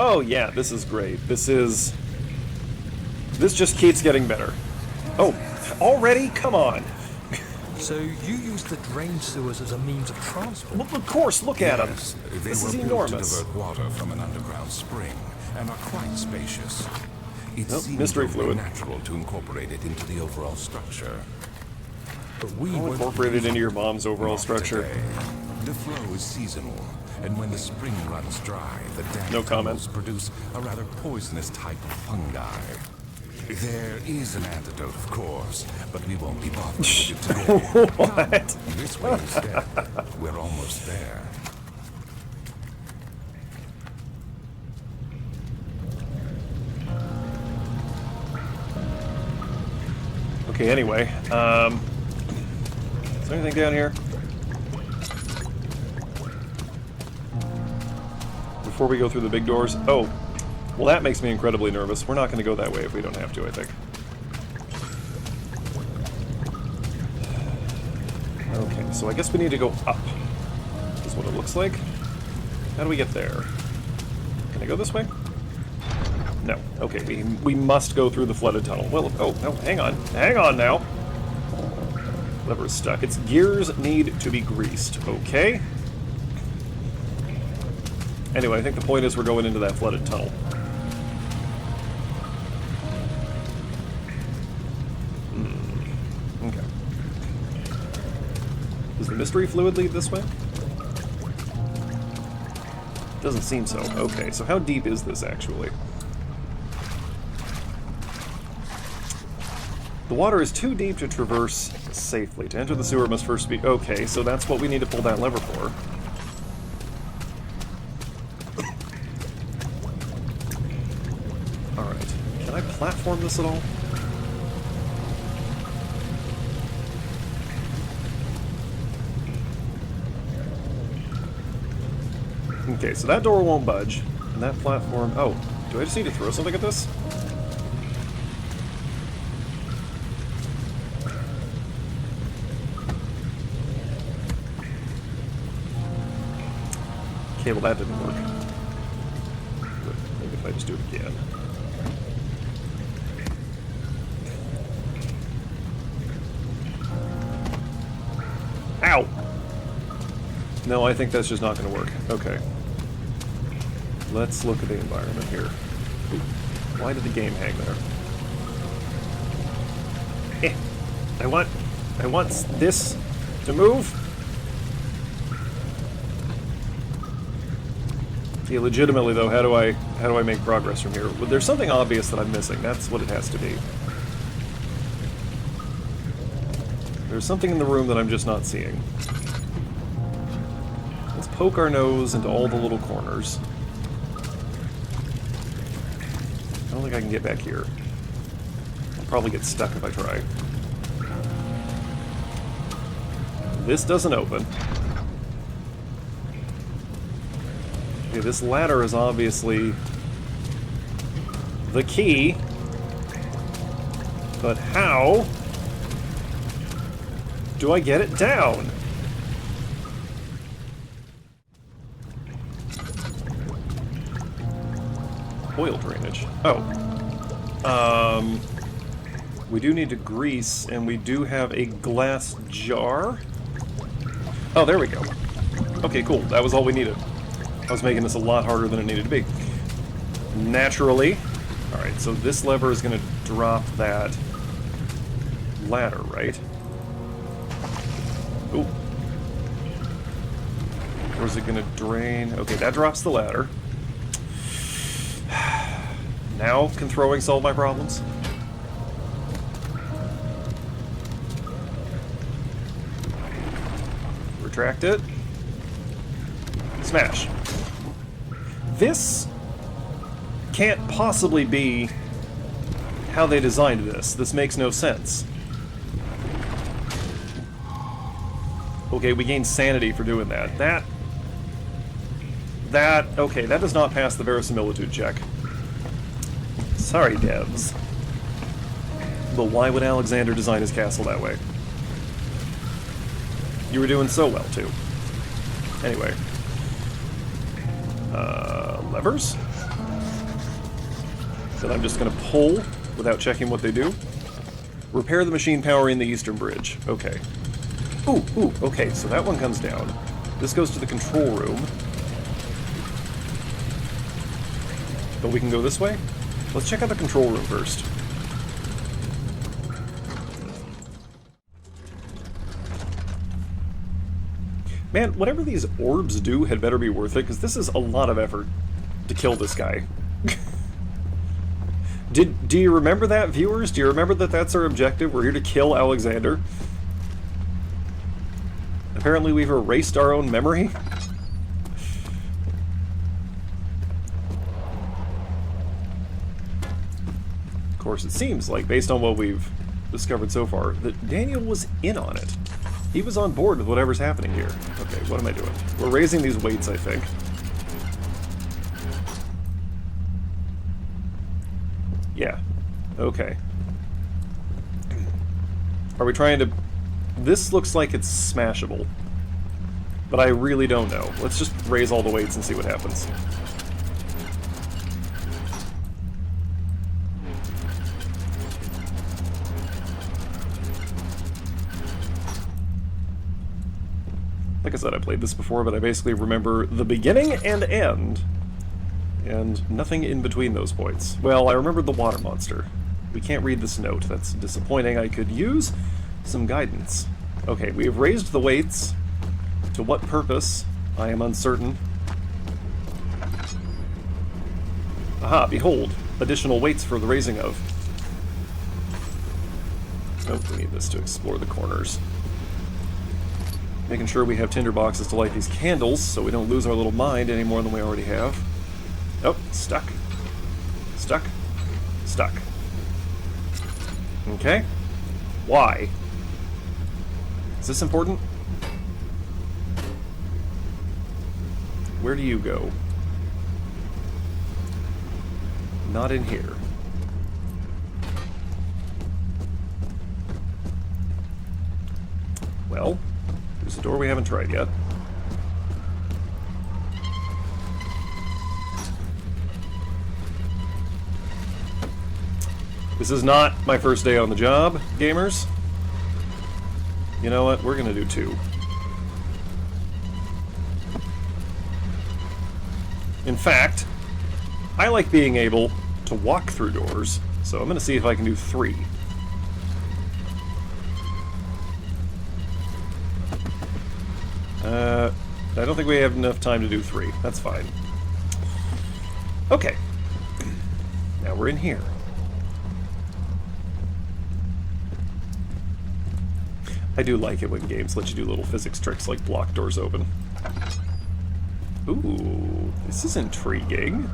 Oh yeah, this is great. This just keeps getting better. Oh, already? Come on. So you use the drain sewers as a means of transport? Well, of course, look at them. Yes, they This were is built enormous. to divert water from an underground spring and are quite spacious. It Nope, seems mystery only fluid. natural to incorporate it into the overall structure. But we I'll won't incorporate it use into your mom's overall Not structure. today. The flow is seasonal, and when the spring runs dry, the damp No comment. tunnels produce a rather poisonous type of fungi. There is an antidote, of course, but we won't be bothered with it today. What? Come this way instead. We're almost there. Okay, anyway, is there anything down here? Before we go through the big doors? Oh, well that makes me incredibly nervous. We're not going to go that way if we don't have to, I think. Okay, so I guess we need to go up, is what it looks like. How do we get there? Can I go this way? No. Okay, we must go through the flooded tunnel. Well, oh, no, hang on. Hang on now. Lever is stuck. Its gears need to be greased. Okay. Anyway, I think the point is we're going into that flooded tunnel. Okay. Does the mystery fluid lead this way? Doesn't seem so. Okay, so how deep is this actually? The water is too deep to traverse safely. To enter the sewer must first be... Okay, so that's what we need to pull that lever for. Alright. Can I platform this at all? Okay, so that door won't budge. And that platform... Oh, do I just need to throw something at this? Okay, well that didn't work. But maybe if I just do it again. Ow! No, I think that's just not going to work. Okay. Let's look at the environment here. Ooh, why did the game hang there? I want this to move. Yeah, legitimately though, how do I make progress from here? Well, there's something obvious that I'm missing. That's what it has to be. There's something in the room that I'm just not seeing. Let's poke our nose into all the little corners. I don't think I can get back here. I'll probably get stuck if I try. This doesn't open. Okay, this ladder is obviously the key. But how do I get it down? Oil drainage. Oh. We do need to grease, and we do have a glass jar. Oh, there we go. Okay, cool. That was all we needed. I was making this a lot harder than it needed to be. Naturally. Alright, so this lever is going to drop that ladder, right? Ooh. Or is it going to drain? Okay, that drops the ladder. Now, can throwing solve my problems? Retract it. Smash. This can't possibly be how they designed this. This makes no sense. Okay, we gained sanity for doing that. Okay, that does not pass the verisimilitude check. Sorry, devs. But why would Alexander design his castle that way? You were doing so well, too. Anyway. Levers? that I'm just going to pull without checking what they do. Repair the machine powering the eastern bridge. Okay. Ooh, okay, so that one comes down. This goes to the control room. But we can go this way? Let's check out the control room first. Man, whatever these orbs do had better be worth it, because this is a lot of effort to kill this guy. Do you remember that, viewers? Do you remember that that's our objective? We're here to kill Alexander. Apparently we've erased our own memory. Of course, it seems like, based on what we've discovered so far, that Daniel was in on it. He was on board with whatever's happening here. Okay, what am I doing? We're raising these weights, I think. Yeah. Okay. Are we trying to... This looks like it's smashable. But I really don't know. Let's just raise all the weights and see what happens. Like I said, I played this before, but I basically remember the beginning and end. And nothing in between those points. Well, I remembered the water monster. We can't read this note. That's disappointing. I could use some guidance. Okay, we have raised the weights. To what purpose? I am uncertain. Aha, behold. Additional weights for the raising of. Nope, we need this to explore the corners. Making sure we have tinder boxes to light these candles so we don't lose our little mind any more than we already have. Oh, stuck. Stuck. Stuck. Okay. Why? Is this important? Where do you go? Not in here. Well, there's a door we haven't tried yet. This is not my first day on the job, gamers. You know what? We're gonna do two. In fact, I like being able to walk through doors, so I'm gonna see if I can do three. I don't think we have enough time to do three. That's fine. Okay. Now we're in here. I do like it when games let you do little physics tricks like block doors open. Ooh, this is intriguing.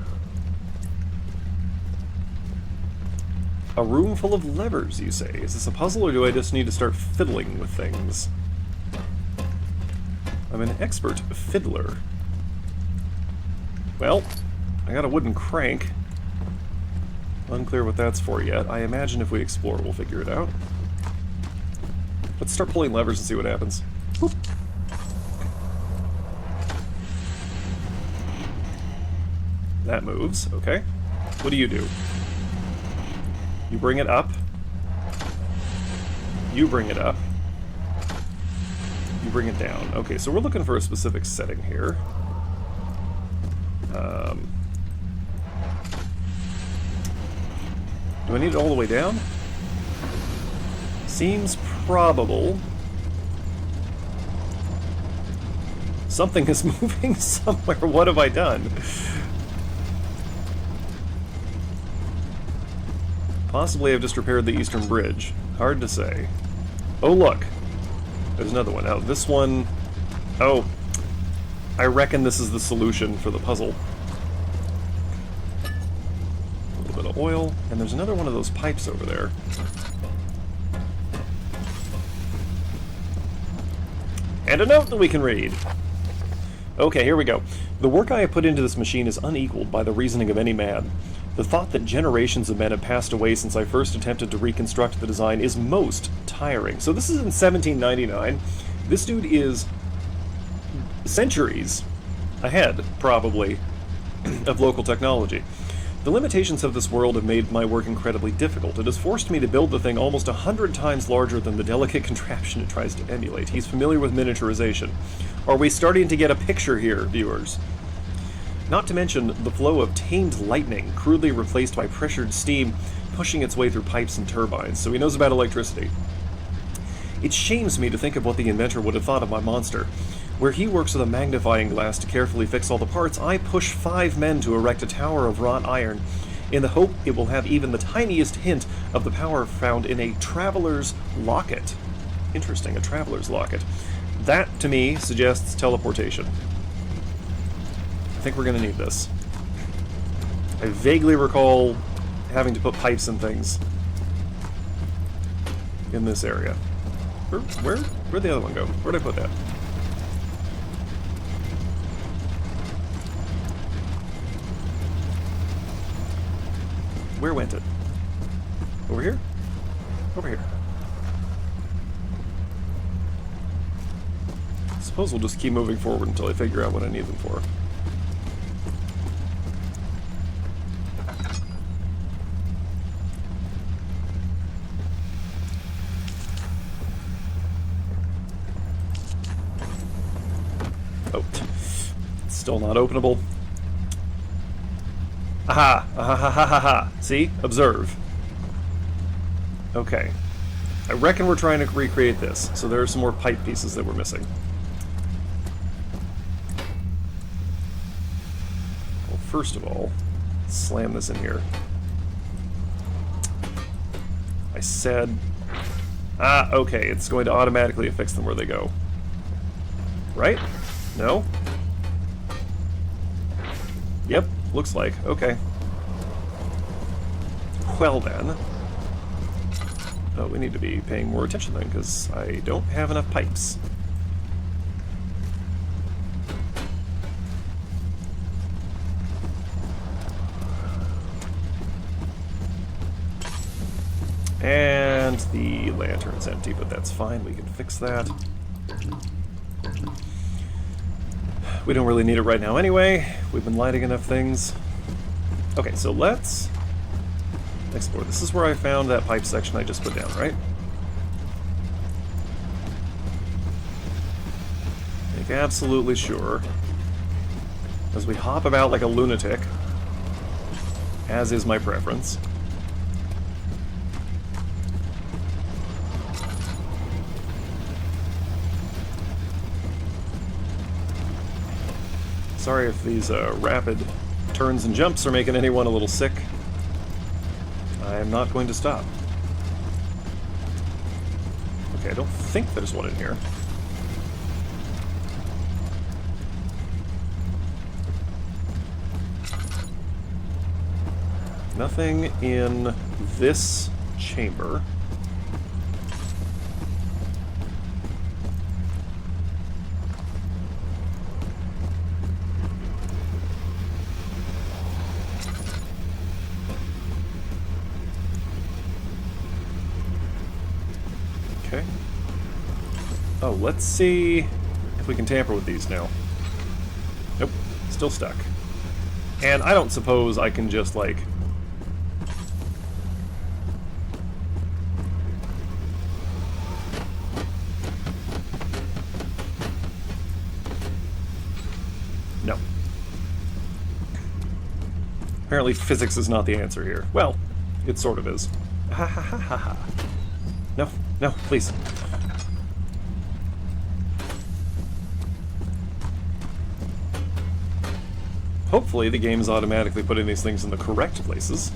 A room full of levers, you say? Is this a puzzle, or do I just need to start fiddling with things? I'm an expert fiddler. Well, I got a wooden crank. Unclear what that's for yet. I imagine if we explore, we'll figure it out. Let's start pulling levers and see what happens. Whoop. That moves, okay. What do? You bring it up. You bring it up. You bring it down. Okay, so we're looking for a specific setting here. Do I need it all the way down? Seems probable. Something is moving somewhere. What have I done? Possibly I've just repaired the eastern bridge. Hard to say. Oh, look. There's another one. Oh, this one... Oh. I reckon this is the solution for the puzzle. A little bit of oil. And there's another one of those pipes over there. And a note that we can read. Okay, here we go. The work I have put into this machine is unequaled by the reasoning of any man. The thought that generations of men have passed away since I first attempted to reconstruct the design is most tiring. So this is in 1799. This dude is centuries ahead, probably, of local technology. The limitations of this world have made my work incredibly difficult. It has forced me to build the thing almost 100 times larger than the delicate contraption it tries to emulate. He's familiar with miniaturization. Are we starting to get a picture here, viewers? Not to mention the flow of tamed lightning, crudely replaced by pressured steam, pushing its way through pipes and turbines, so he knows about electricity. It shames me to think of what the inventor would have thought of my monster. Where he works with a magnifying glass to carefully fix all the parts, I push 5 men to erect a tower of wrought iron, in the hope it will have even the tiniest hint of the power found in a traveler's locket. Interesting, a traveler's locket. That, to me, suggests teleportation. I think we're going to need this. I vaguely recall having to put pipes and things in this area. Where'd the other one go? Where'd I put that? Where went it? Over here? Over here. I suppose we'll just keep moving forward until I figure out what I need them for. Oh. Still not openable. Aha! Aha ha ha ha ha! See? Observe. Okay. I reckon we're trying to recreate this, so there are some more pipe pieces that we're missing. Well, first of all, slam this in here. I said... Ah, okay, it's going to automatically affix them where they go. Right? No? Yep. Looks like. Okay. Well then. Oh, we need to be paying more attention then, because I don't have enough pipes. And the lantern's empty, but that's fine. We can fix that. We don't really need it right now anyway. We've been lighting enough things. Okay, so let's explore. This is where I found that pipe section I just put down, right? Make absolutely sure. As we hop about like a lunatic, as is my preference. Sorry if these rapid turns and jumps are making anyone a little sick. I am not going to stop. Okay, I don't think there's one in here. Nothing in this chamber. Okay. Oh, let's see if we can tamper with these now. Nope, still stuck. And I don't suppose I can just, like... No. Apparently physics is not the answer here. Well, it sort of is. Ha ha ha ha ha. No, no, please. Hopefully the game is automatically putting these things in the correct places.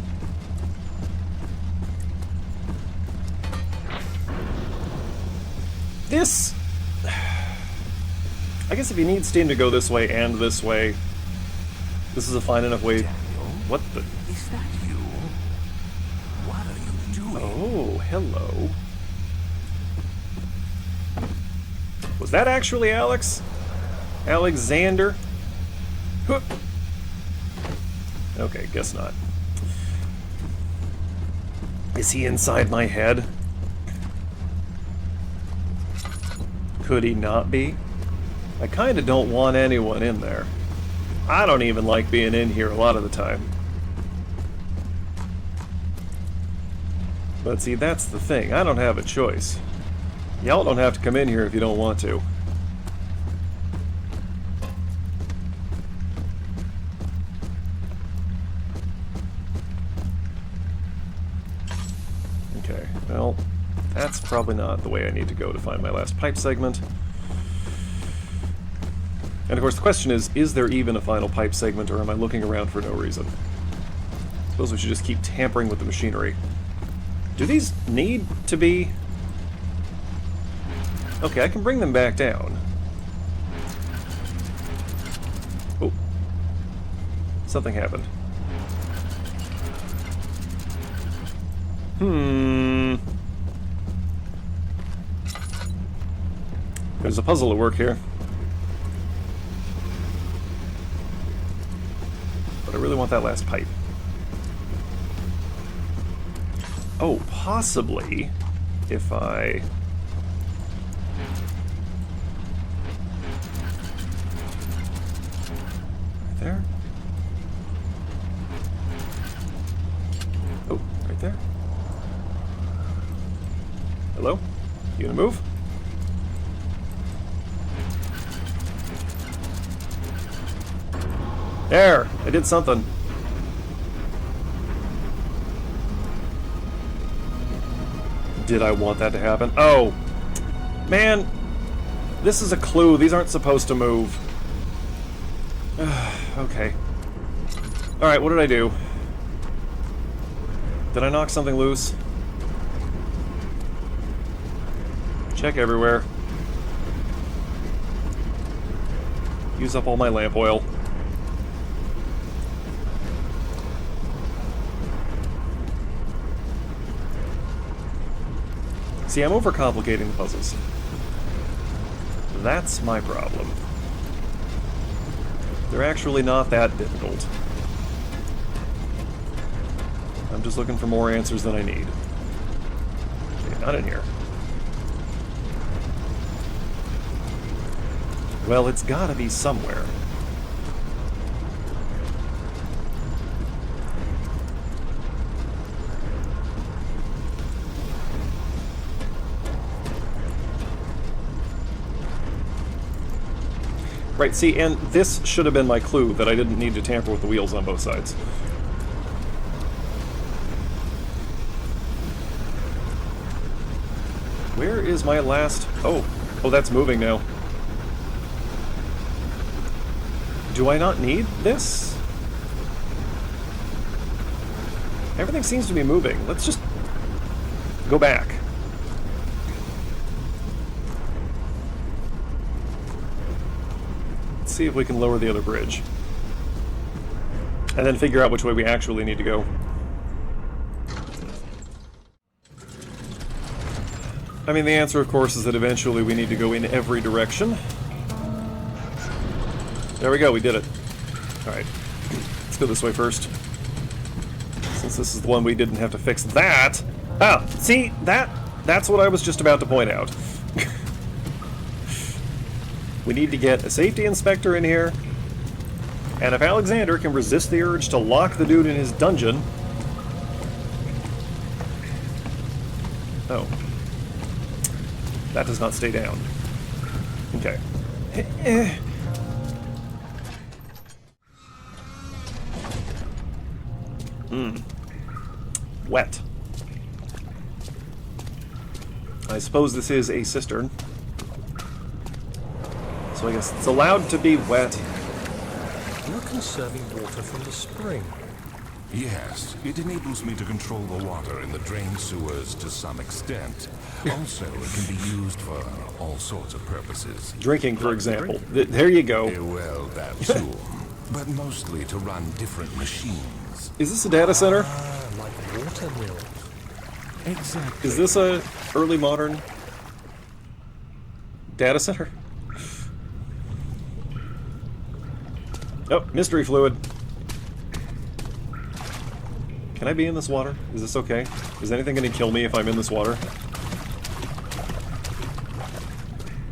This... I guess if you need Steam to go this way and this way, this is a fine enough way... Daniel? What the... Is that you? What are you doing? Oh, hello. Was that actually Alex? Alexander? Huh. Okay, guess not. Is he inside my head? Could he not be? I kinda don't want anyone in there. I don't even like being in here a lot of the time. But see, that's the thing. I don't have a choice. Y'all don't have to come in here if you don't want to. Okay, well, that's probably not the way I need to go to find my last pipe segment. And of course the question is there even a final pipe segment, or am I looking around for no reason? I suppose we should just keep tampering with the machinery. Do these need to be... Okay, I can bring them back down. Oh. Something happened. There's a puzzle at work here. But I really want that last pipe. Oh, possibly if I... Right there? Oh, right there. Hello? You gonna move? There! I did something. Did I want that to happen? Oh! Man! This is a clue. These aren't supposed to move. Okay. Alright, what did I do? Did I knock something loose? Check everywhere. Use up all my lamp oil. See, I'm overcomplicating the puzzles. That's my problem. They're actually not that difficult. I'm just looking for more answers than I need. Okay, not in here. Well, it's gotta be somewhere. Right, see, and this should have been my clue, that I didn't need to tamper with the wheels on both sides. Where is my last... Oh, that's moving now. Do I not need this? Everything seems to be moving. Let's just go back. See if we can lower the other bridge. And then figure out which way we actually need to go. I mean, the answer, of course, is that eventually we need to go in every direction. There we go, we did it. Alright. Let's go this way first. Since this is the one we didn't have to fix that. Ah, see, that's what I was just about to point out. We need to get a safety inspector in here, and if Alexander can resist the urge to lock the dude in his dungeon... Oh. That does not stay down. Okay. Wet. I suppose this is a cistern. So I guess it's allowed to be wet. You're conserving water from the spring. Yes, it enables me to control the water in the drain sewers to some extent. Also, it can be used for all sorts of purposes. Drinking, for example. There you go. Well, that too. But mostly to run different machines. Is this a data center? Like water mills. Exactly. Is this a early modern data center? Oh, mystery fluid. Can I be in this water? Is this okay? Is anything going to kill me if I'm in this water?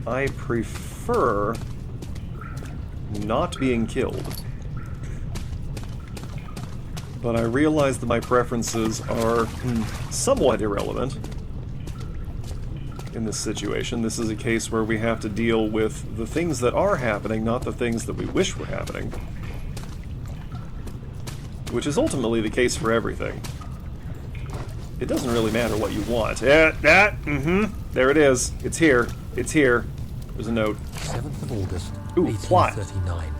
I prefer not being killed. but I realize that my preferences are somewhat irrelevant in this situation. This is a case where we have to deal with the things that are happening, not the things that we wish were happening. Which is ultimately the case for everything. It doesn't really matter what you want. There it is. It's here. It's here. There's a note. 7th of August, Ooh, plot. 1839.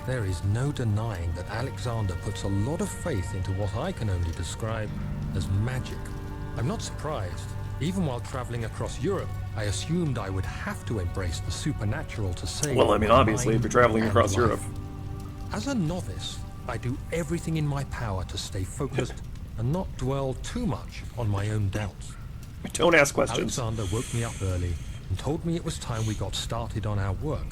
There is no denying that Alexander puts a lot of faith into what I can only describe as magic. I'm not surprised. Even while traveling across Europe, I assumed I would have to embrace the supernatural to save Well, I mean, my obviously, if mind you're traveling and across life. Europe. As a novice, I do everything in my power to stay focused and not dwell too much on my own doubts. Don't ask questions. Alexander woke me up early and told me it was time we got started on our work.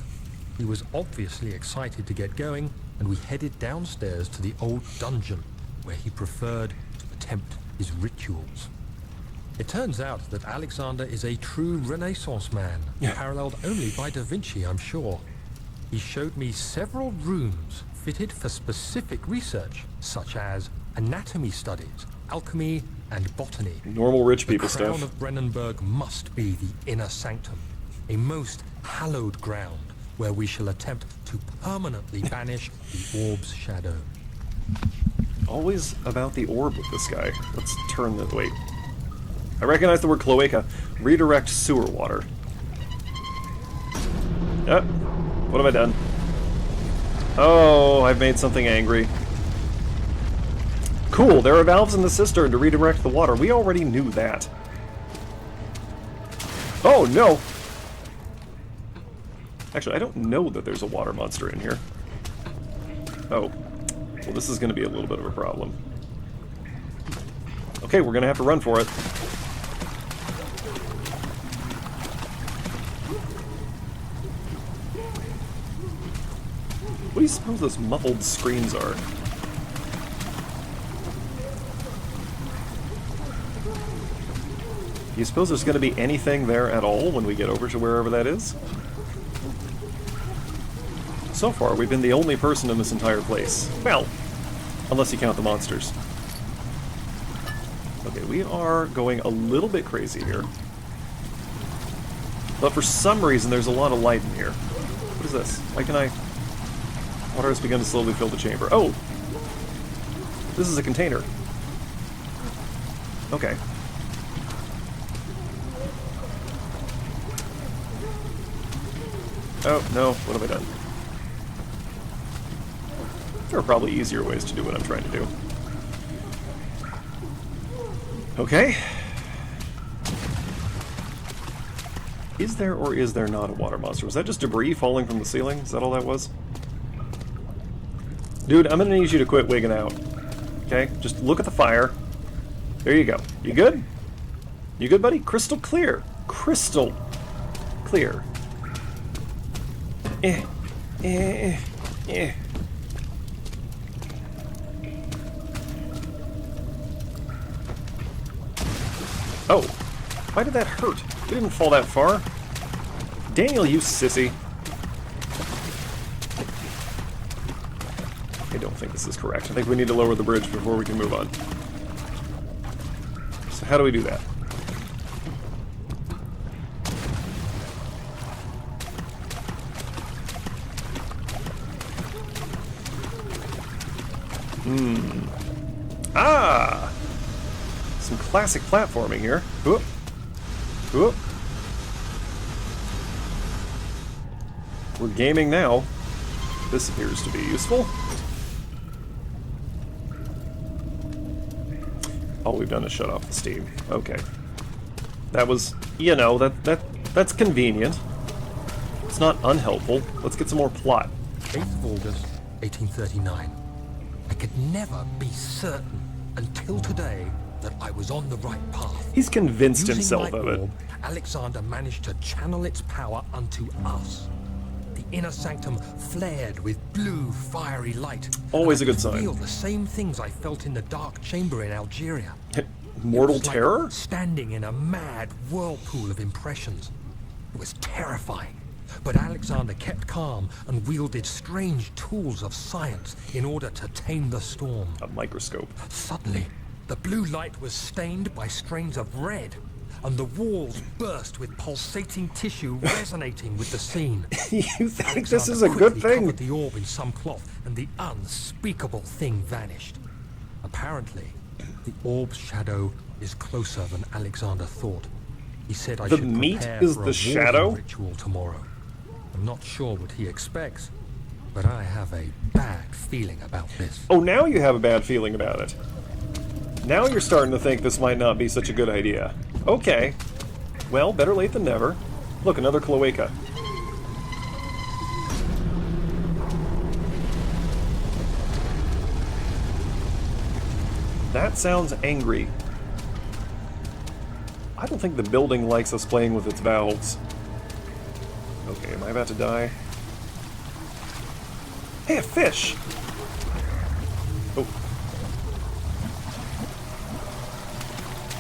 He was obviously excited to get going, and we headed downstairs to the old dungeon, where he preferred to attempt his rituals. It turns out that Alexander is a true Renaissance man, paralleled only by Da Vinci, I'm sure. He showed me several rooms fitted for specific research, such as anatomy studies, alchemy, and botany. Normal rich people The crown stuff. of Brennenburg must be the inner sanctum, a most hallowed ground where we shall attempt to permanently banish the orb's shadow. Always about the orb with this guy. Let's turn the... wait. I recognize the word cloaca. Redirect sewer water. Yep. What have I done? Oh, I've made something angry. Cool, there are valves in the cistern to redirect the water. We already knew that. Oh, no! Actually, I don't know that there's a water monster in here. Oh. Well, this is going to be a little bit of a problem. Okay, we're going to have to run for it. What do you suppose those muffled screams are? Do you suppose there's going to be anything there at all when we get over to wherever that is? So far, we've been the only person in this entire place. Well, unless you count the monsters. Okay, we are going a little bit crazy here. But for some reason, there's a lot of light in here. What is this? Why can I... Water has begun to slowly fill the chamber. Oh! This is a container. Okay. Oh, no. What have I done? There are probably easier ways to do what I'm trying to do. Okay. Is there or is there not a water monster? Was that just debris falling from the ceiling? Is that all that was? Dude, I'm gonna need you to quit wigging out. Okay? Just look at the fire. There you go. You good? You good, buddy? Crystal clear. Crystal clear. Eh. Oh, why did that hurt? We didn't fall that far. Daniel, you sissy. I don't think this is correct. I think we need to lower the bridge before we can move on. So how do we do that? Ah! Some classic platforming here. Whoop. Whoop. We're gaming now. This appears to be useful. All we've done is shut off the steam. Okay. That was, you know, that's convenient. It's not unhelpful. Let's get some more plot. 8th of August, 1839. I could never be certain until today that I was on the right path. He's convinced Using himself my of it. orb, Alexander managed to channel its power unto us. The inner sanctum flared with blue, fiery light. Always and a I good could sign. feel the same things I felt in the dark chamber in Algeria. Mortal It was like terror? standing in a mad whirlpool of impressions. It was terrifying. But Alexander kept calm and wielded strange tools of science in order to tame the storm. A microscope. Suddenly, the blue light was stained by strains of red, and the walls burst with pulsating tissue resonating with the scene. You think Alexander this is a good quickly thing? covered the orb in some cloth, and the unspeakable thing vanished. Apparently, the orb's shadow is closer than Alexander thought. He said I The should meat prepare is for the a shadow? warning ritual tomorrow. I'm not sure what he expects, but I have a bad feeling about this. Oh, now you have a bad feeling about it. Now you're starting to think this might not be such a good idea. Okay. Well, better late than never. Look, another cloaca. That sounds angry. I don't think the building likes us playing with its valves. Okay, am I about to die? Hey, a fish! Oh.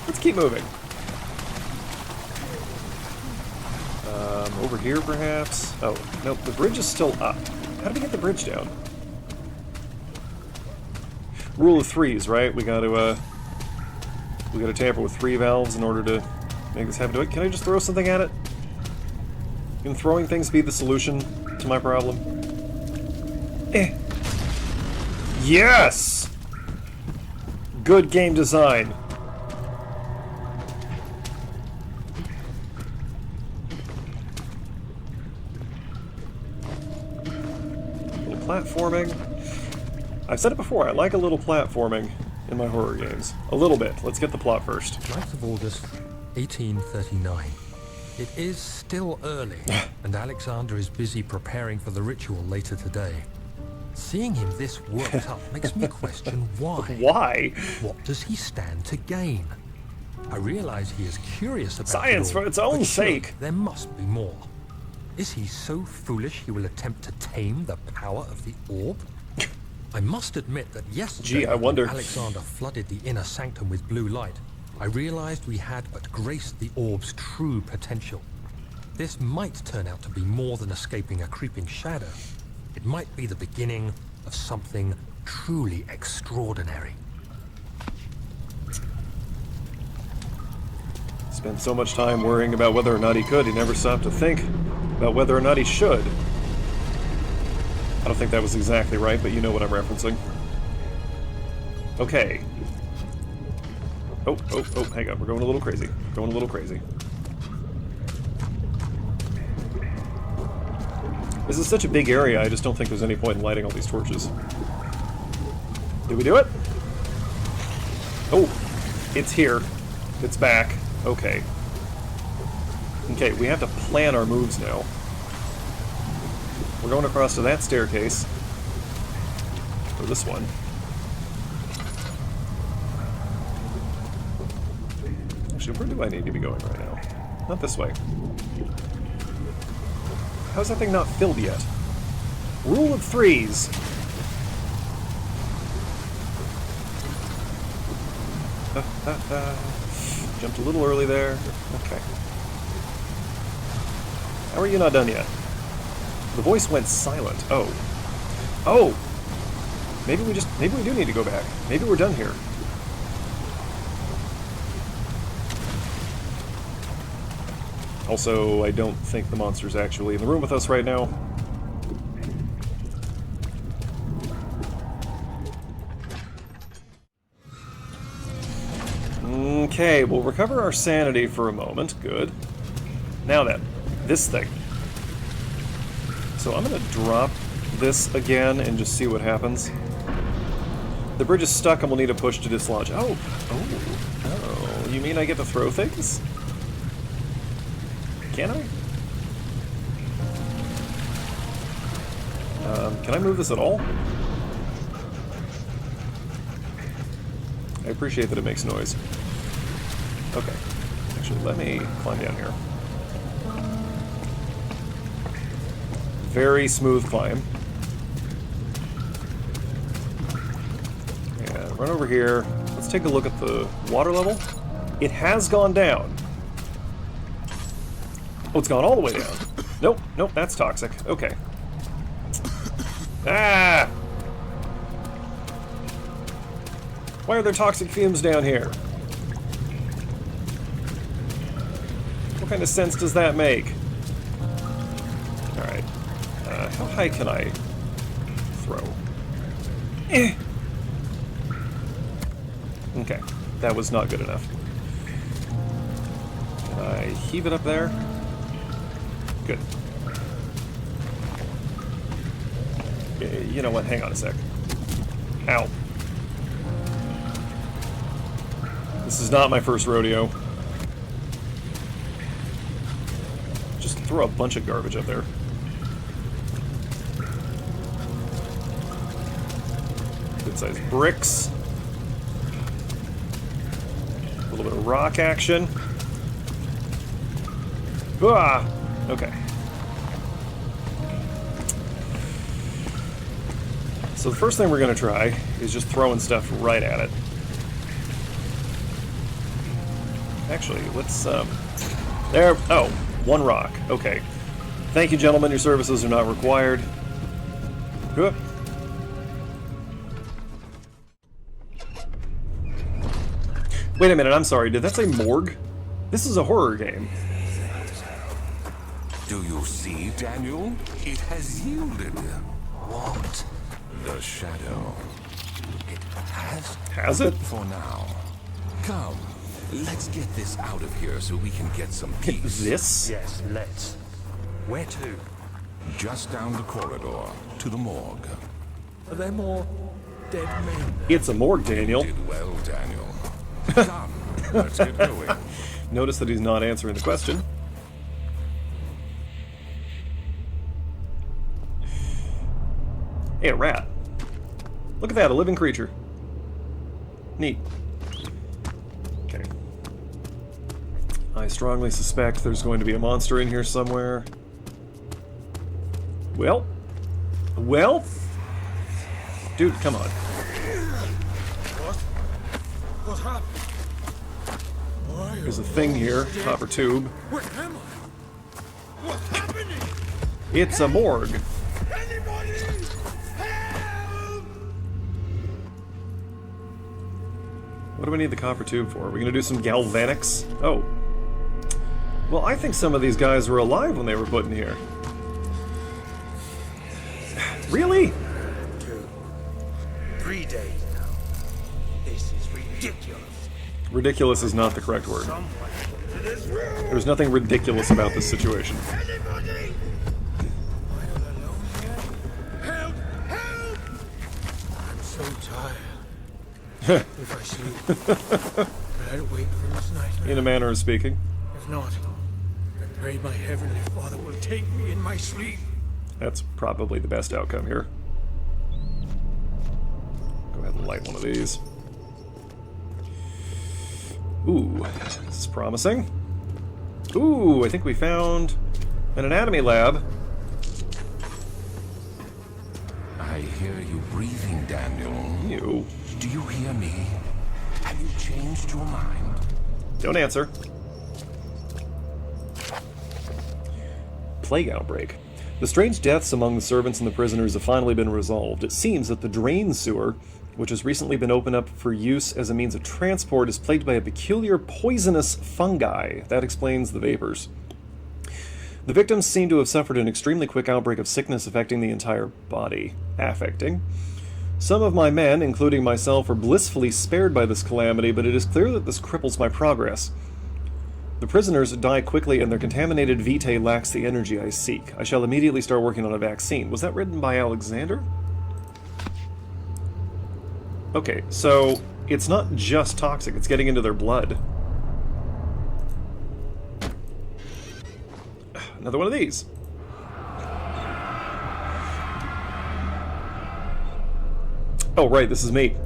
Let's keep moving. Over here, perhaps? Oh, no, the bridge is still up. How do we get the bridge down? Rule of threes, right? We gotta tamper with 3 valves in order to make this happen. Can I just throw something at it? Can throwing things be the solution to my problem? Eh. Yes! Good game design. Little platforming. I've said it before, I like a little platforming in my horror games. A little bit. Let's get the plot first. 9th of August, 1839. It is still early, and Alexander is busy preparing for the ritual later today. Seeing him this worked up makes me question why. Why? What does he stand to gain? I realize he is curious about Science it all, for its own but surely sake. there must be more. Is he so foolish he will attempt to tame the power of the orb? I must admit that yesterday, Gee, I wonder. when Alexander flooded the inner sanctum with blue light, I realized we had but graced the orb's true potential. This might turn out to be more than escaping a creeping shadow. It might be the beginning of something truly extraordinary. Spent so much time worrying about whether or not he could, he never stopped to think about whether or not he should. I don't think that was exactly right, but you know what I'm referencing. Okay. Oh, hang on. We're going a little crazy. Going a little crazy. This is such a big area, I just don't think there's any point in lighting all these torches. Did we do it? Oh, it's here. It's back. Okay. Okay, we have to plan our moves now. We're going across to that staircase. Or this one. Actually, where do I need to be going right now? Not this way. How's that thing not filled yet? Rule of threes. Jumped a little early there. Okay. How are you not done yet? The voice went silent. Oh. Oh! Maybe we do need to go back. Maybe we're done here. Also, I don't think the monster's actually in the room with us right now. Okay, we'll recover our sanity for a moment. Good. Now then, this thing. So I'm gonna drop this again and just see what happens. The bridge is stuck and we'll need a push to dislodge. Oh, you mean I get to throw things? Can I? Can I move this at all? I appreciate that it makes noise. Okay. Actually, let me climb down here. Very smooth climb. And run over here. Let's take a look at the water level. It has gone down. Oh, it's gone all the way down. Nope, nope, that's toxic. Okay. Ah! Why are there toxic fumes down here? What kind of sense does that make? Alright. How high can I throw? Eh. Okay. That was not good enough. Can I heave it up there? Good. You know what? Hang on a sec. Ow. This is not my first rodeo. Just throw a bunch of garbage up there. Good-sized bricks. A little bit of rock action. Ah! Okay. So the first thing we're going to try is just throwing stuff right at it. Actually, let's, there, oh, one rock. Okay. Thank you, gentlemen. Your services are not required. Good. Wait a minute, I'm sorry. Did that say morgue? This is a horror game. Do you see, Daniel? It has yielded. What? The shadow. It has? Has it? For now. Come, let's get this out of here so we can get some peace. This? Yes, let's. Where to? Just down the corridor to the morgue. Are there more dead men there? It's a morgue, Daniel. Did well, Daniel. Come, let's get going. Notice that he's not answering the question. Hey, a rat. Look at that, a living creature. Neat. Okay. I strongly suspect there's going to be a monster in here somewhere. Well? Well? Dude, come on. What happened? Why? There's a thing here, copper tube. Where am I? What's happening? It's a morgue. Anybody? Help! What do we need the copper tube for? Are we gonna do some galvanics? Oh. Well, I think some of these guys were alive when they were put in here. Really? 2, 3 days now. This is ridiculous. Ridiculous is not the correct word. Someone to this room. There's nothing ridiculous about this situation. Anybody? Am I all alone here? Help! Help! I'm so tired. If I sleep, will I wake from this nightmare? In a manner of speaking. If not, I pray my heavenly Father will take me in my sleep. That's probably the best outcome here. Go ahead and light one of these. Ooh, this is promising. Ooh, I think we found an anatomy lab. I hear you breathing, Daniel. Ew. Do you hear me? Have you changed your mind? Don't answer. Plague outbreak. The strange deaths among the servants and the prisoners have finally been resolved. It seems that the drain sewer, which has recently been opened up for use as a means of transport, is plagued by a peculiar poisonous fungi. That explains the vapors. The victims seem to have suffered an extremely quick outbreak of sickness affecting the entire body. Affecting. Some of my men, including myself, are blissfully spared by this calamity, but it is clear that this cripples my progress. The prisoners die quickly, and their contaminated vitae lacks the energy I seek. I shall immediately start working on a vaccine. Was that written by Alexander? Okay, so it's not just toxic, it's getting into their blood. Another one of these. Oh, right, this is me.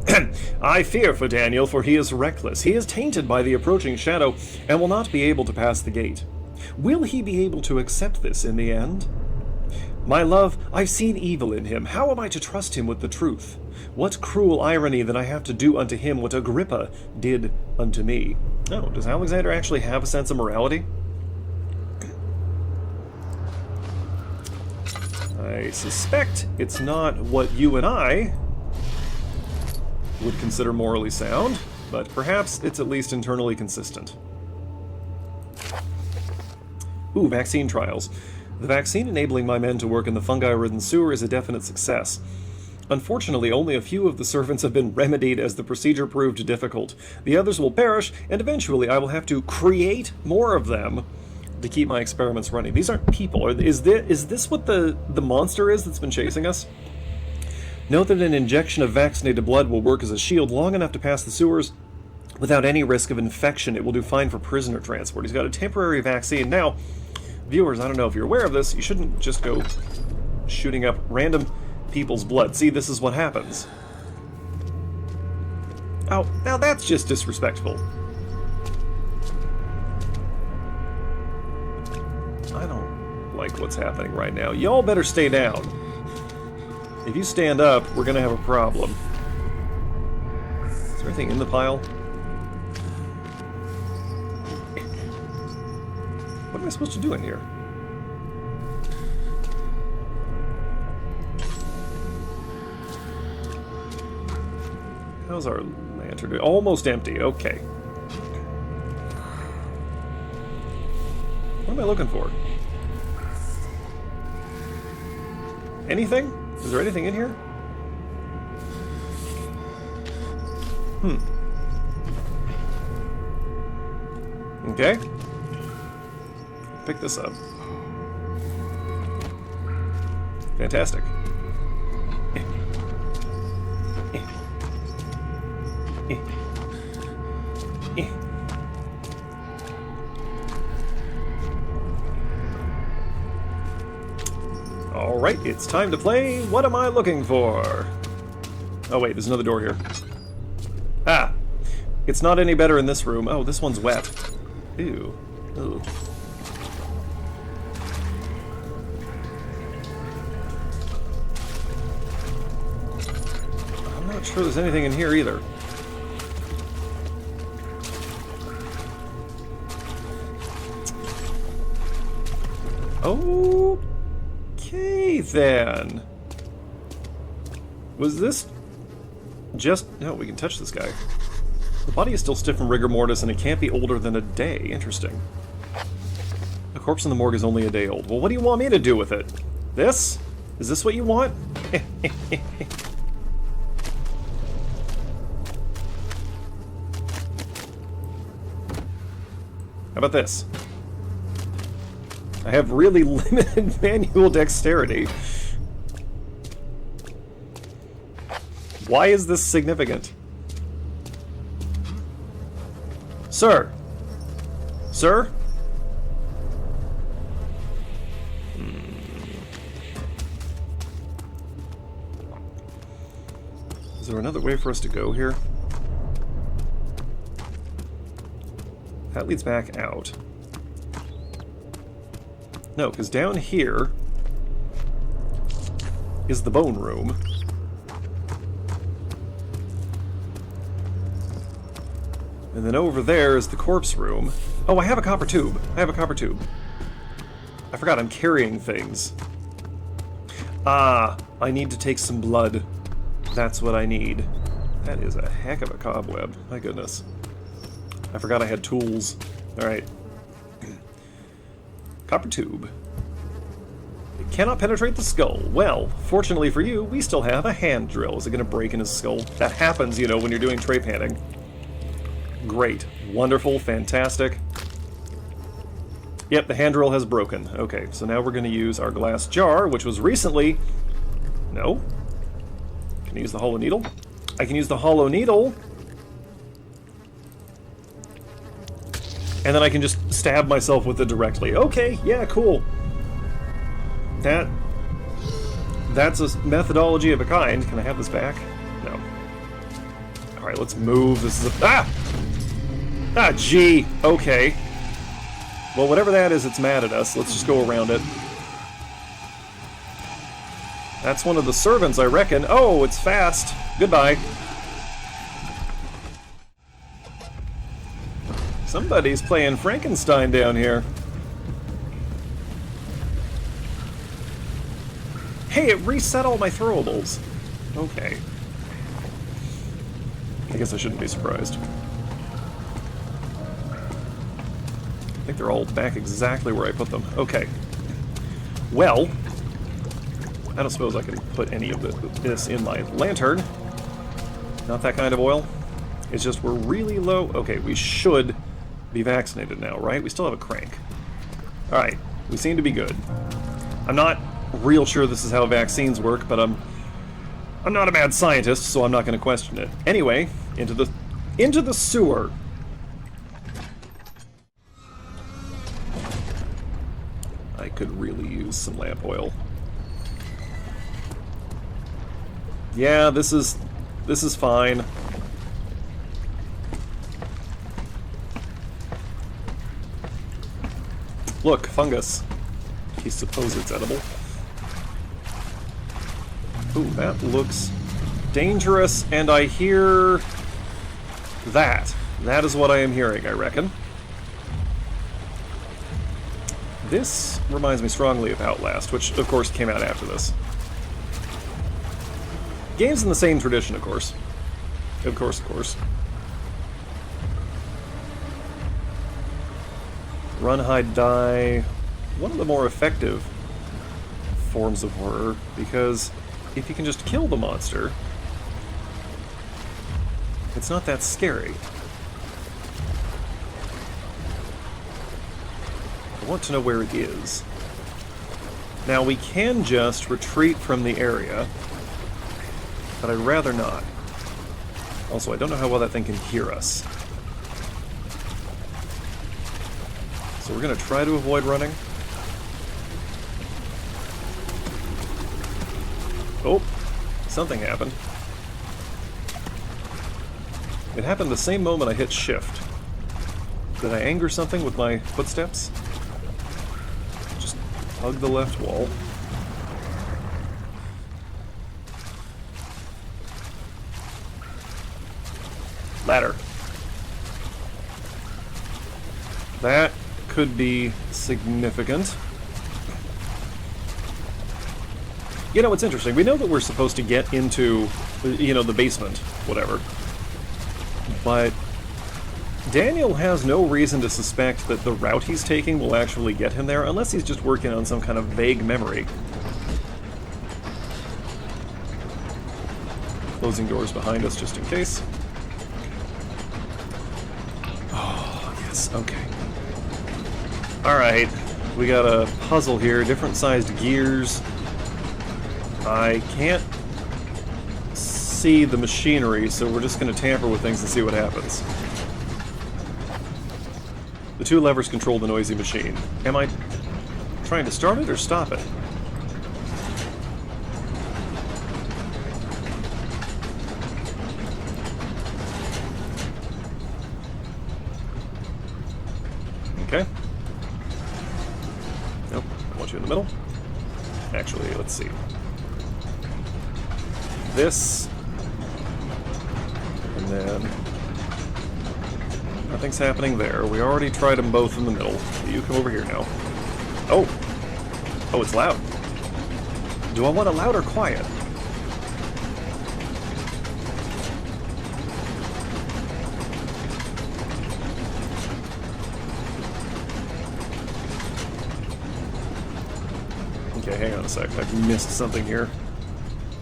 I fear for Daniel, for he is reckless. He is tainted by the approaching shadow, and will not be able to pass the gate. Will he be able to accept this in the end? My love, I've seen evil in him. How am I to trust him with the truth? What cruel irony that I have to do unto him what Agrippa did unto me. Oh, does Alexander actually have a sense of morality? I suspect it's not what you and I would consider morally sound, but perhaps it's at least internally consistent. Ooh, vaccine trials. The vaccine enabling my men to work in the fungi-ridden sewer is a definite success. Unfortunately, only a few of the servants have been remedied as the procedure proved difficult. The others will perish, and eventually I will have to create more of them to keep my experiments running. These aren't people. Is this what the monster is that's been chasing us? Note that an injection of vaccinated blood will work as a shield long enough to pass the sewers without any risk of infection. It will do fine for prisoner transport. He's got a temporary vaccine. Now, viewers, I don't know if you're aware of this, you shouldn't just go shooting up random people's blood. See, this is what happens. Oh, now that's just disrespectful. I don't like what's happening right now. Y'all better stay down. If you stand up, we're gonna have a problem. Is there anything in the pile? What am I supposed to do in here? How's our lantern? Almost empty. Okay. What am I looking for? Anything? Is there anything in here? Okay. Pick this up. Fantastic. Alright, it's time to play What Am I Looking For? Oh wait, there's another door here. Ah! It's not any better in this room. Oh, this one's wet. Ew. Ooh. I'm not sure there's anything in here either. Okay, then. Was this just... No, we can touch this guy. The body is still stiff from rigor mortis, and it can't be older than a day. Interesting. A corpse in the morgue is only a day old. Well, what do you want me to do with it? This? Is this what you want? How about this? I have really limited manual dexterity. Why is this significant? Sir? Sir? Is there another way for us to go here? That leads back out. No, because down here is the bone room. And then over there is the corpse room. Oh, I have a copper tube. I have a copper tube. I forgot I'm carrying things. Ah, I need to take some blood. That's what I need. That is a heck of a cobweb. My goodness. I forgot I had tools. Alright. Copper tube. It cannot penetrate the skull. Well, fortunately for you, we still have a hand drill. Is it going to break in his skull? That happens, you know, when you're doing tray panning. Great. Wonderful. Fantastic. Yep, the hand drill has broken. Okay, so now we're going to use our glass jar, which was recently... No? Can I use the hollow needle? I can use the hollow needle. And then I can just stab myself with it directly. Okay, yeah, cool. That's a methodology of a kind. Can I have this back? No. Alright, let's move. This is a... Ah! Ah, gee. Okay. Well, whatever that is, it's mad at us. Let's just go around it. That's one of the servants, I reckon. Oh, it's fast. Goodbye. Somebody's playing Frankenstein down here. Hey, it reset all my throwables. Okay. I guess I shouldn't be surprised. I think they're all back exactly where I put them. Okay. Well, I don't suppose I can put any of this in my lantern. Not that kind of oil. It's just we're really low. Okay, we should be vaccinated now, right? We still have a crank. Alright, we seem to be good. I'm not real sure this is how vaccines work, but I'm not a mad scientist, so I'm not going to question it. Anyway, into the sewer. I could really use some lamp oil. Yeah, this is fine. Look, fungus. I suppose it's edible. Ooh, that looks dangerous, and I hear that. That is what I am hearing, I reckon. This reminds me strongly of Outlast, which, of course, came out after this. Games in the same tradition, of course. Of course, of course. Run, hide, die. One of the more effective forms of horror, because if you can just kill the monster, it's not that scary. I want to know where it is. Now, we can just retreat from the area, but I'd rather not. Also, I don't know how well that thing can hear us. So we're going to try to avoid running. Oh, something happened. It happened the same moment I hit shift. Did I anger something with my footsteps? Just hug the left wall. Ladder. That could be significant. You know, it's interesting. We know that we're supposed to get into, you know, the basement, whatever. But Daniel has no reason to suspect that the route he's taking will actually get him there, unless he's just working on some kind of vague memory. Closing doors behind us just in case. Oh, yes, okay. Alright, we got a puzzle here, different sized gears. I can't see the machinery, so we're just going to tamper with things and see what happens. The two levers control the noisy machine. Am I trying to start it or stop it? Okay. Nope, I want you in the middle. Actually, let's see. This, and then nothing's happening there. We already tried them both in the middle. You come over here now. Oh! Oh, it's loud. Do I want it loud or quiet? Okay, hang on a sec. I've missed something here.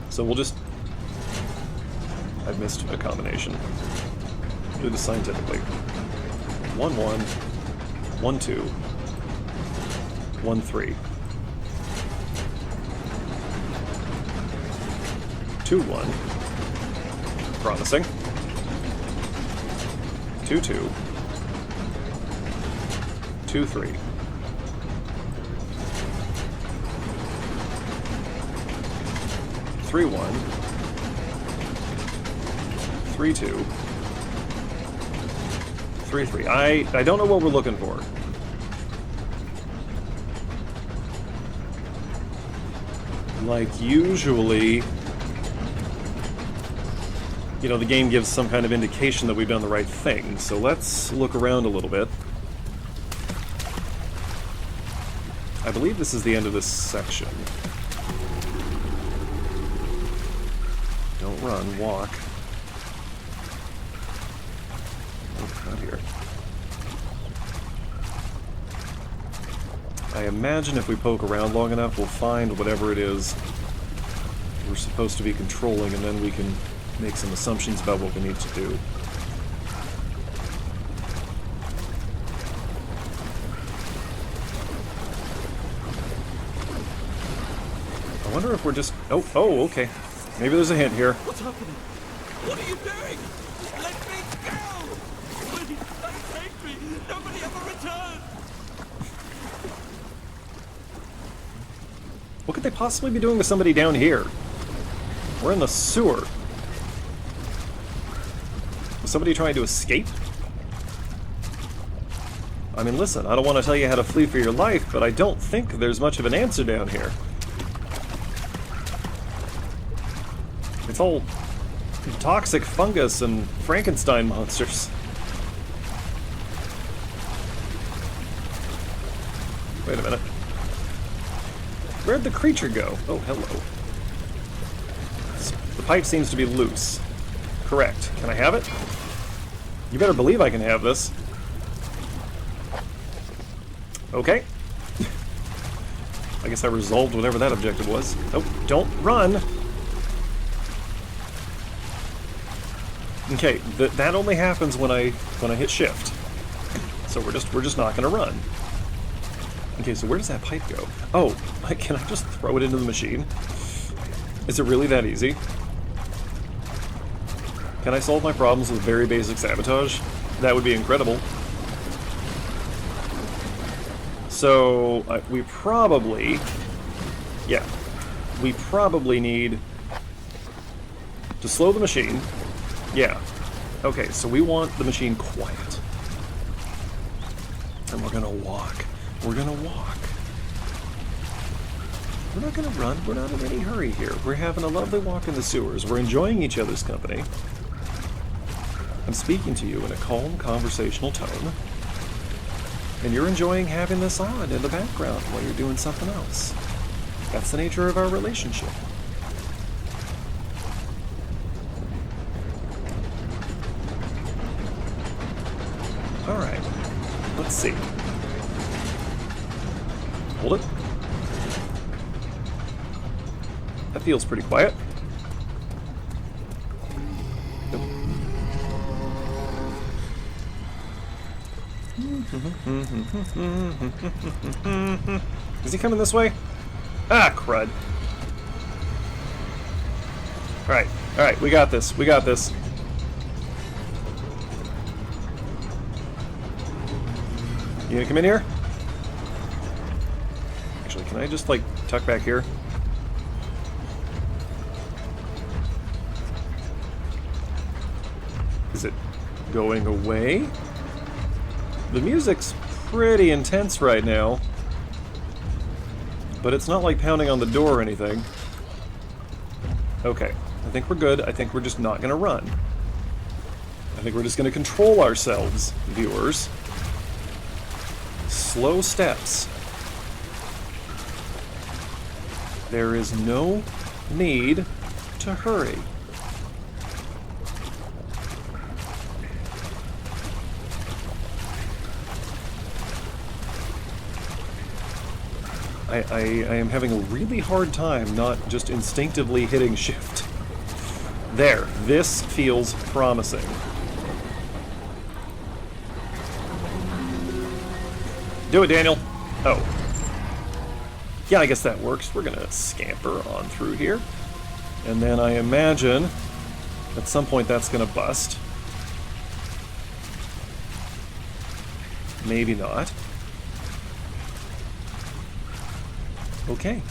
So we'll just... I've missed a combination. Do this scientifically. 1 1 1 2 1 3 2 1. Promising. 2 2 2 3 3 1 3 2 3 3. I don't know what we're looking for. Like usually, you know, the game gives some kind of indication that we've done the right thing. So let's look around a little bit. I believe this is the end of this section. Don't run, walk. Oh, not here. I imagine if we poke around long enough, we'll find whatever it is we're supposed to be controlling, and then we can make some assumptions about what we need to do. I wonder if we're just... Oh, okay. Maybe there's a hint here. What's happening? What are you doing? Let me go! Please, don't take me! Nobody ever returns! What could they possibly be doing with somebody down here? We're in the sewer. Was somebody trying to escape? I mean, listen, I don't want to tell you how to flee for your life, but I don't think there's much of an answer down here. It's all toxic fungus and Frankenstein monsters. Wait a minute. Where'd the creature go? Oh, hello. The pipe seems to be loose. Correct. Can I have it? You better believe I can have this. Okay. I guess I resolved whatever that objective was. Oh, don't run! Okay, that only happens when I hit shift. So we're just not gonna run. Okay, so where does that pipe go? Oh, can I just throw it into the machine? Is it really that easy? Can I solve my problems with very basic sabotage? That would be incredible. So, we probably... Yeah. We probably need to slow the machine. Yeah. Okay, so we want the machine quiet. And we're gonna walk. We're gonna walk. We're not gonna run. We're not in any hurry here. We're having a lovely walk in the sewers. We're enjoying each other's company. I'm speaking to you in a calm, conversational tone. And you're enjoying having this on in the background while you're doing something else. That's the nature of our relationship. Alright. Let's see. Hold it. That feels pretty quiet. Nope. Is he coming this way? Ah, crud. Alright, we got this. We got this. You gonna come in here? Actually, can I just, like, tuck back here? Is it going away? The music's pretty intense right now. But it's not like pounding on the door or anything. Okay, I think we're good. I think we're just not gonna run. I think we're just gonna control ourselves, viewers. Slow steps. There is no need to hurry. I am having a really hard time not just instinctively hitting shift. There, this feels promising. Do it, Daniel. Oh. Yeah, I guess that works. We're gonna scamper on through here. And then I imagine at some point that's gonna bust. Maybe not. Okay.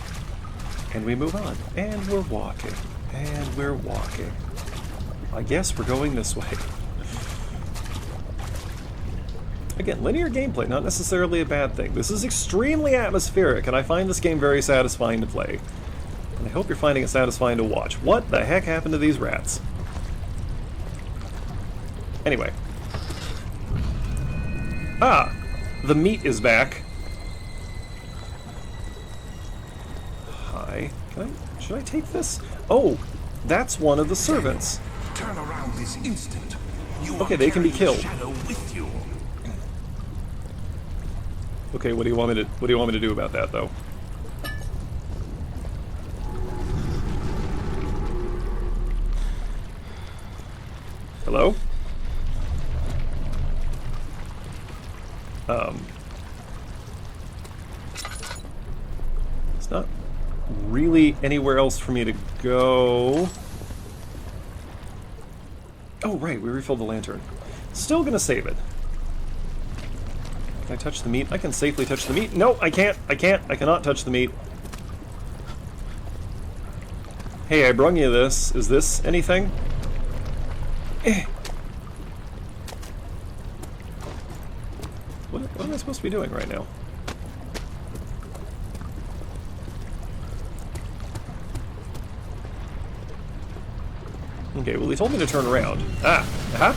And we move on. And we're walking. And we're walking. I guess we're going this way. Again, linear gameplay, not necessarily a bad thing. This is extremely atmospheric, and I find this game very satisfying to play. And I hope you're finding it satisfying to watch. What the heck happened to these rats? Anyway. Ah! The meat is back. Hi. Should I take this? Oh! That's one of the servants. Turn around this instant. You Okay, are they can be carrying killed. the shadow with you. Okay, what do you want me to do about that, though? Hello? It's not really anywhere else for me to go. Oh, right, we refilled the lantern. Still gonna save it. Can I touch the meat? I can safely touch the meat. No, I can't. I cannot touch the meat. Hey, I brung you this. Is this anything? What am I supposed to be doing right now? Okay, well, he told me to turn around. Ah, aha.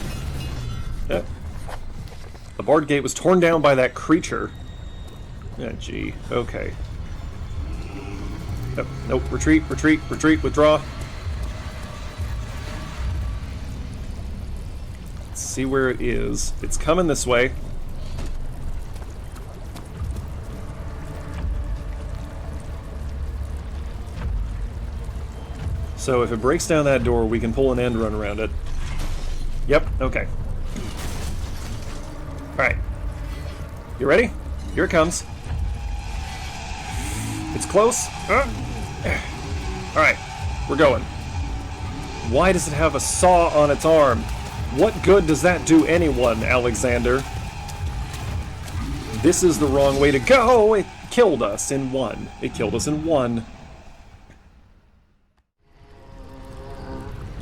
Yeah. The barred gate was torn down by that creature. Ah, gee. Okay. Nope, nope. Retreat, retreat, retreat, withdraw. Let's see where it is. It's coming this way. So if it breaks down that door, we can pull an end run around it. Yep, okay. Alright. You ready? Here it comes. It's close. Alright, we're going. Why does it have a saw on its arm? What good does that do anyone, Alexander? This is the wrong way to go! It killed us in one. It killed us in one.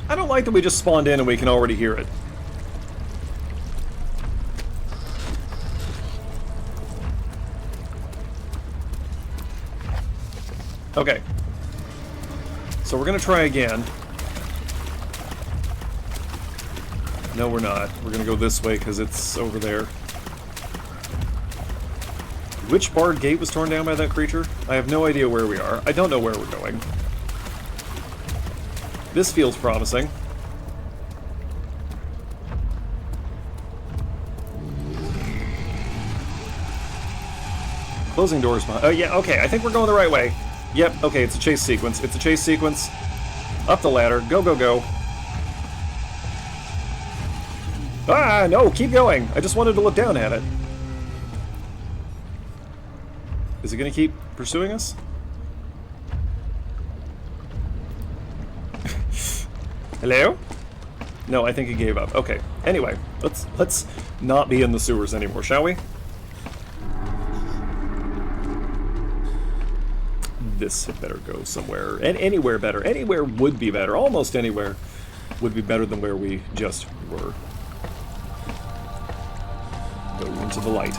I don't like that we just spawned in and we can already hear it. Okay. So we're gonna try again. No, we're not. We're gonna go this way because it's over there. Which barred gate was torn down by that creature? I have no idea where we are. I don't know where we're going. This feels promising. Closing doors behind. Oh, yeah, okay, I think we're going the right way. Yep, okay, it's a chase sequence. It's a chase sequence. Up the ladder. Go, go, go. Ah, no, keep going. I just wanted to look down at it. Is it going to keep pursuing us? Hello? No, I think he gave up. Okay. Anyway, let's not be in the sewers anymore, shall we? This had better go somewhere. And anywhere better. Anywhere would be better. Almost anywhere would be better than where we just were. Go into the light.